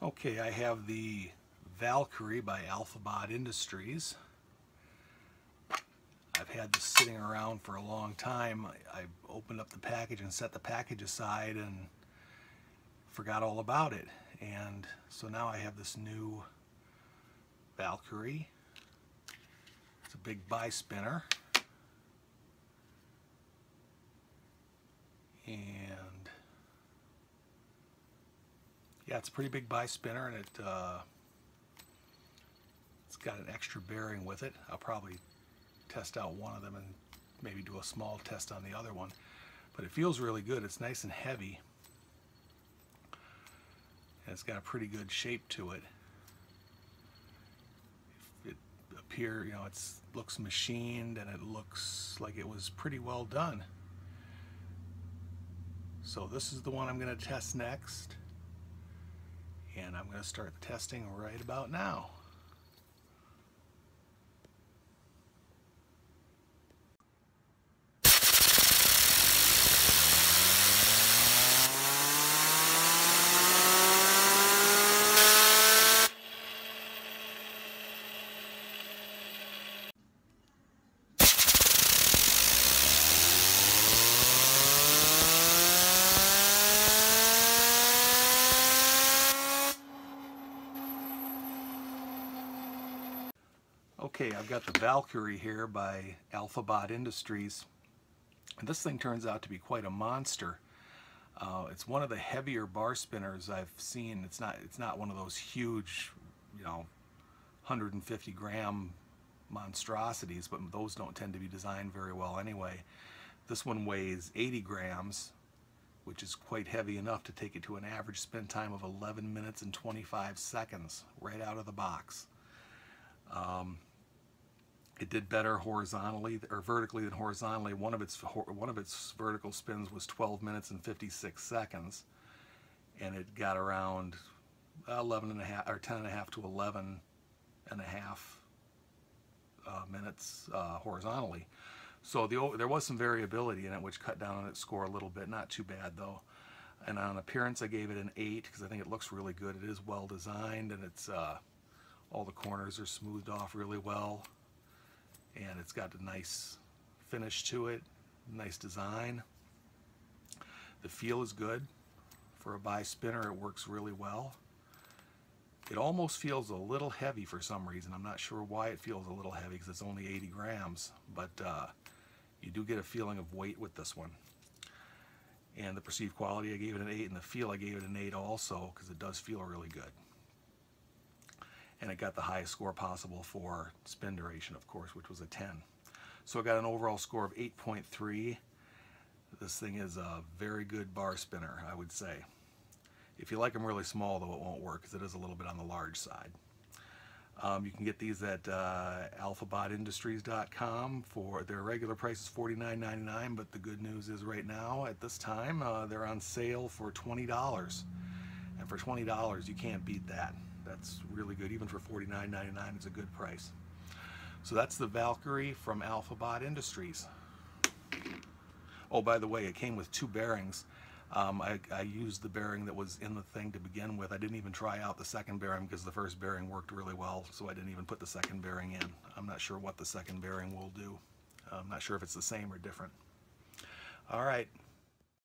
Okay, I have the Valkyrie by Alphabot Industries. I've had this sitting around for a long time. I opened up the package and set the package aside and forgot all about it. And so now I have this new Valkyrie. It's a big bi-spinner. And yeah, it's a pretty big bi-spinner, and it's got an extra bearing with it. I'll probably test out one of them and maybe do a small test on the other one. But it feels really good. It's nice and heavy. And it's got a pretty good shape to it. It appears, you know, it looks machined, and it looks like it was pretty well done. So this is the one I'm going to test next. And I'm going to start the testing right about now. Okay, I've got the Valkyrie here by Alphabot Industries. And this thing turns out to be quite a monster. It's one of the heavier bar spinners I've seen. It's not one of those huge, you know, 150 gram monstrosities, but those don't tend to be designed very well anyway. This one weighs 80 grams, which is quite heavy enough to take it to an average spin time of 11 minutes and 25 seconds right out of the box. It did better horizontally or vertically than horizontally. One of its vertical spins was 12 minutes and 56 seconds, and it got around 11 and a half or 10 and a half to 11 and a half minutes horizontally. So there was some variability in it, which cut down on its score a little bit. Not too bad though. And on appearance, I gave it an 8 because I think it looks really good. It is well designed, and it's all the corners are smoothed off really well. And it's got a nice finish to it, nice design. The feel is good. For a bi-spinner, it works really well. It almost feels a little heavy for some reason. I'm not sure why it feels a little heavy because it's only 80 grams, but you do get a feeling of weight with this one. And the perceived quality, I gave it an 8, and the feel, I gave it an 8 also because it does feel really good. And it got the highest score possible for spin duration, of course, which was a 10. So I got an overall score of 8.3. This thing is a very good bar spinner, I would say. If you like them really small, though, it won't work because it is a little bit on the large side. You can get these at alphabotindustries.com. For their regular price is $49.99, but the good news is right now, at this time, they're on sale for $20. And for $20, you can't beat that. That's really good. Even for $49.99, it's a good price. So that's the Valkyrie from Alphabot Industries. Oh, by the way, it came with 2 bearings. I used the bearing that was in the thing to begin with. I didn't even try out the second bearing because the first bearing worked really well, so I didn't even put the second bearing in. I'm not sure what the second bearing will do. I'm not sure if it's the same or different. All right.